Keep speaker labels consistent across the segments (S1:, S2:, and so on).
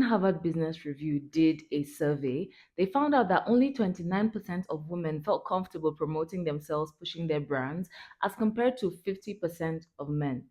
S1: Harvard Business Review did a survey, they found out that only 29% of women felt comfortable promoting themselves, pushing their brands, as compared to 50% of men.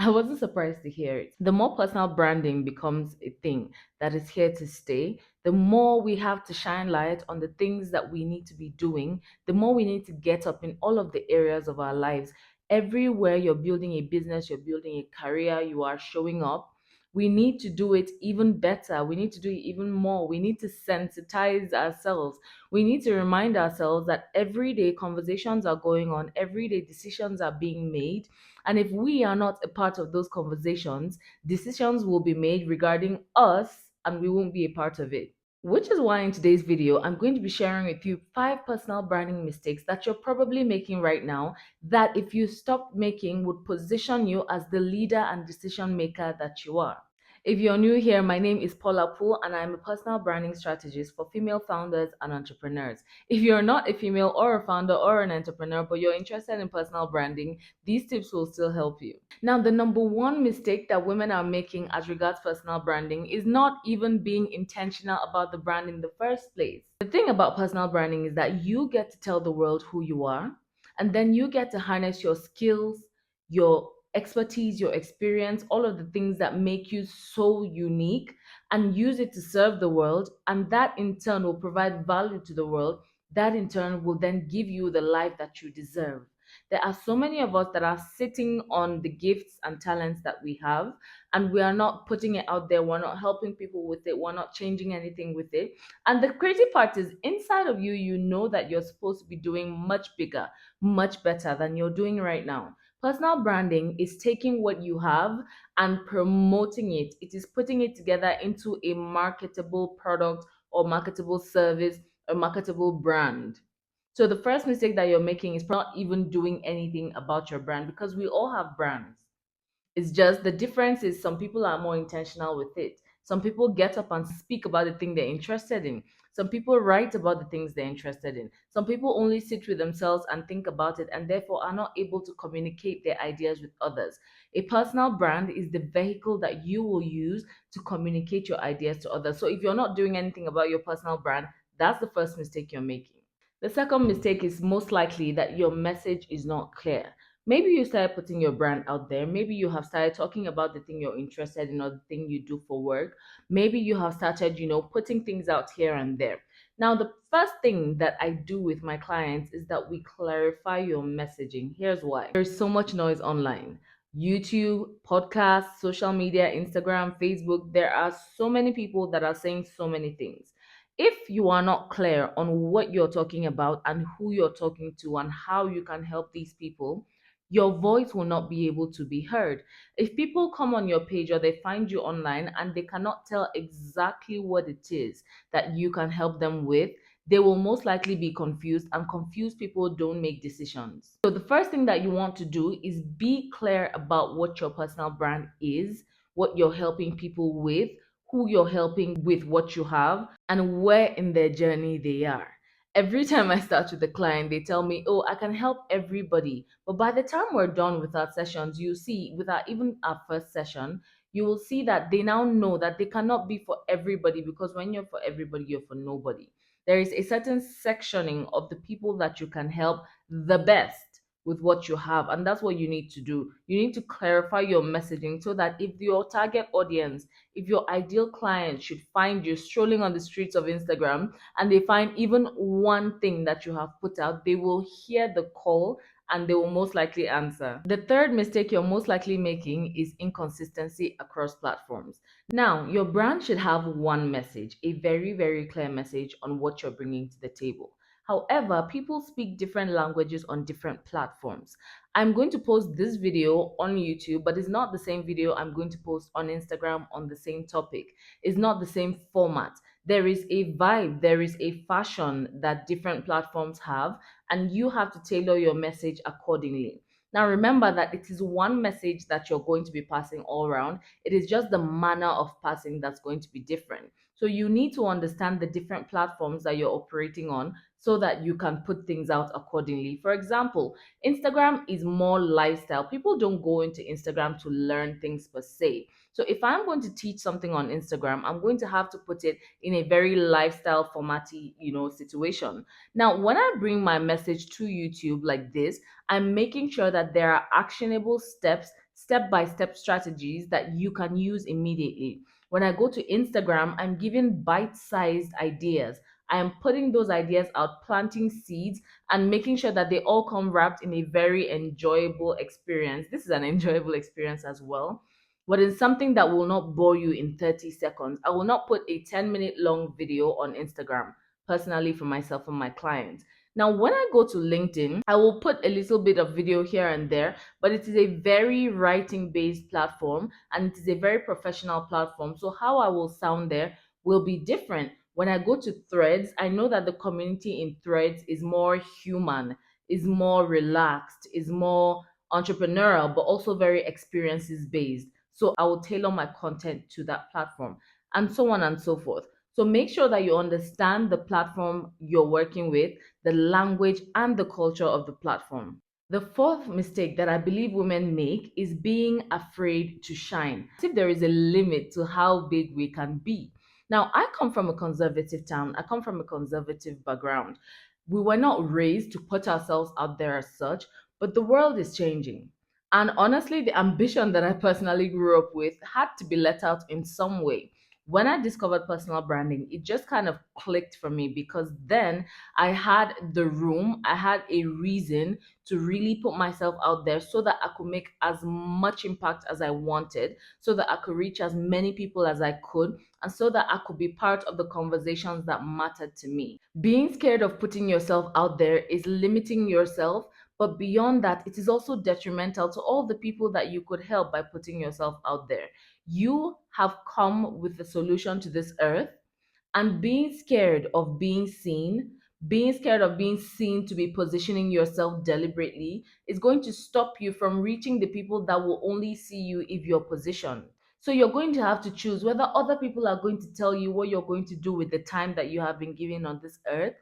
S1: I wasn't surprised to hear it. The more personal branding becomes a thing that is here to stay, the more we have to shine light on the things that we need to be doing, the more we need to get up in all of the areas of our lives. Everywhere you're building a business, you're building a career, you are showing up, we need to do it even better. We need to do it even more. We need to sensitize ourselves. We need to remind ourselves that everyday conversations are going on, everyday decisions are being made. And if we are not a part of those conversations, decisions will be made regarding us and we won't be a part of it. Which is why in today's video, I'm going to be sharing with you 5 personal branding mistakes that you're probably making right now that if you stopped making would position you as the leader and decision maker that you are. If you're new here, my name is Paula Poole and I'm a personal branding strategist for female founders and entrepreneurs. If you're not a female or a founder or an entrepreneur, but you're interested in personal branding, these tips will still help you. Now, the number one mistake that women are making as regards personal branding is not even being intentional about the brand in the first place. The thing about personal branding is that you get to tell the world who you are, and then you get to harness your skills, your expertise, your experience, all of the things that make you so unique, and use it to serve the world. And that in turn will provide value to the world. That in turn will then give you the life that you deserve. There are so many of us that are sitting on the gifts and talents that we have, and we are not putting it out there. We're not helping people with it. We're not changing anything with it. And the crazy part is, inside of you, you know that you're supposed to be doing much bigger, much better than you're doing right now. Personal branding is taking what you have and promoting it. It is putting it together into a marketable product or marketable service or marketable brand. So the first mistake that you're making is not even doing anything about your brand, because we all have brands. It's just the difference is some people are more intentional with it. Some people get up and speak about the thing they're interested in. Some people write about the things they're interested in. Some people only sit with themselves and think about it and therefore are not able to communicate their ideas with others. A personal brand is the vehicle that you will use to communicate your ideas to others. So if you're not doing anything about your personal brand, that's the first mistake you're making. The second mistake is most likely that your message is not clear. Maybe you started putting your brand out there. Maybe you have started talking about the thing you're interested in or the thing you do for work. Maybe you have started, putting things out here and there. Now, the first thing that I do with my clients is that we clarify your messaging. Here's why. There's so much noise online. YouTube, podcasts, social media, Instagram, Facebook. There are so many people that are saying so many things. If you are not clear on what you're talking about and who you're talking to and how you can help these people, your voice will not be able to be heard. If people come on your page or they find you online and they cannot tell exactly what it is that you can help them with, they will most likely be confused, and confused people don't make decisions. So the first thing that you want to do is be clear about what your personal brand is, what you're helping people with, who you're helping with what you have, and where in their journey they are. Every time I start with a client, they tell me, oh, I can help everybody. But by the time we're done with our sessions, you see, even our first session, you will see that they now know that they cannot be for everybody, because when you're for everybody, you're for nobody. There is a certain sectioning of the people that you can help the best with what you have. And that's what you need to do. You need to clarify your messaging so that if your target audience, if your ideal client should find you strolling on the streets of Instagram and they find even one thing that you have put out, they will hear the call and they will most likely answer. The third mistake you're most likely making is inconsistency across platforms. Now, your brand should have one message, a very, very clear message on what you're bringing to the table. However, people speak different languages on different platforms. I'm going to post this video on YouTube, but it's not the same video I'm going to post on Instagram on the same topic. It's not the same format. There is a vibe, there is a fashion that different platforms have, and you have to tailor your message accordingly. Now, remember that it is one message that you're going to be passing all around. It is just the manner of passing that's going to be different. So you need to understand the different platforms that you're operating on so that you can put things out accordingly. For example, Instagram is more lifestyle. People don't go into Instagram to learn things per se. So if I'm going to teach something on Instagram, I'm going to have to put it in a very lifestyle formatty, situation. Now, when I bring my message to YouTube like this, I'm making sure that there are actionable steps, step by step strategies that you can use immediately. When I go to Instagram, I'm giving bite sized ideas. I am putting those ideas out, planting seeds, and making sure that they all come wrapped in a very enjoyable experience. This is an enjoyable experience as well, but it's something that will not bore you in 30 seconds. I will not put a 10-minute long video on Instagram, personally, for myself and my clients. Now, when I go to LinkedIn, I will put a little bit of video here and there, but it is a very writing based platform and it is a very professional platform. So, how I will sound there will be different. When I go to Threads, I know that the community in Threads is more human, is more relaxed, is more entrepreneurial, but also very experiences based. So I will tailor my content to that platform and so on and so forth. So make sure that you understand the platform you're working with, the language, and the culture of the platform. The fourth mistake that I believe women make is being afraid to shine. As if there is a limit to how big we can be. Now, I come from a conservative town, I come from a conservative background. We were not raised to put ourselves out there as such, but the world is changing. And honestly, the ambition that I personally grew up with had to be let out in some way. When I discovered personal branding, it just kind of clicked for me because then I had the room, I had a reason to really put myself out there so that I could make as much impact as I wanted, so that I could reach as many people as I could, and so that I could be part of the conversations that mattered to me. Being scared of putting yourself out there is limiting yourself, but beyond that, it is also detrimental to all the people that you could help by putting yourself out there. You have come with a solution to this earth, and being scared of being seen to be positioning yourself deliberately is going to stop you from reaching the people that will only see you if you're positioned. So you're going to have to choose whether other people are going to tell you what you're going to do with the time that you have been given on this earth,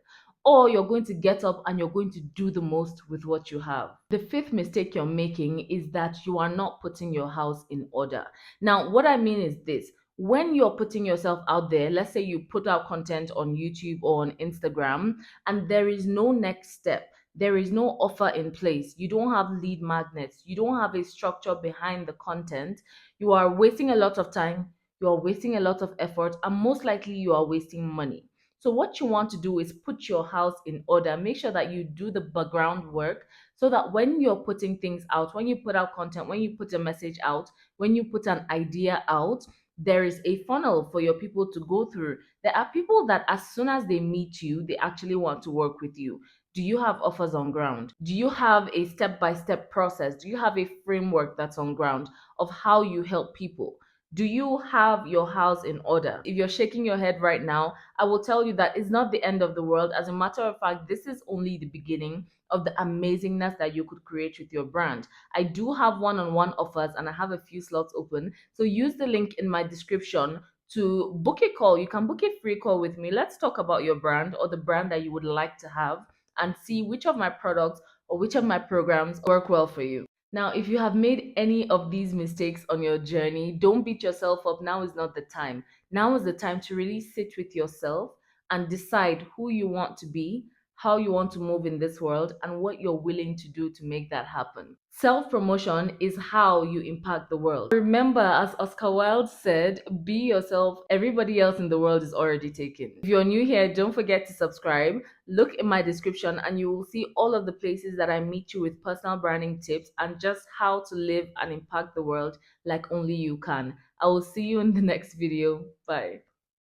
S1: or you're going to get up and you're going to do the most with what you have. The fifth mistake you're making is that you are not putting your house in order. Now, what I mean is this: when you're putting yourself out there, let's say you put out content on YouTube or on Instagram, and there is no next step, there is no offer in place, you don't have lead magnets, you don't have a structure behind the content, you are wasting a lot of time, you are wasting a lot of effort, and most likely you are wasting money. So, what you want to do is put your house in order. Make sure that you do the background work so that when you're putting things out, when you put out content, when you put a message out, when you put an idea out, there is a funnel for your people to go through. There are people that as soon as they meet you, they actually want to work with you. Do you have offers on ground? Do you have a step by step process? Do you have a framework that's on ground of how you help people? Do you have your house in order? If you're shaking your head right now, I will tell you that it's not the end of the world. As a matter of fact, this is only the beginning of the amazingness that you could create with your brand. I do have one on one offers and I have a few slots open. So use the link in my description to book a call. You can book a free call with me. Let's talk about your brand or the brand that you would like to have and see which of my products or which of my programs work well for you. Now, if you have made any of these mistakes on your journey, don't beat yourself up. Now is not the time. Now is the time to really sit with yourself and decide who you want to be, how you want to move in this world, and what you're willing to do to make that happen. Self promotion is how you impact the world. Remember, as Oscar Wilde said, be yourself, everybody else in the world is already taken. If you're new here, don't forget to subscribe. Look in my description, and you will see all of the places that I meet you with personal branding tips and just how to live and impact the world like only you can. I will see you in the next video. Bye.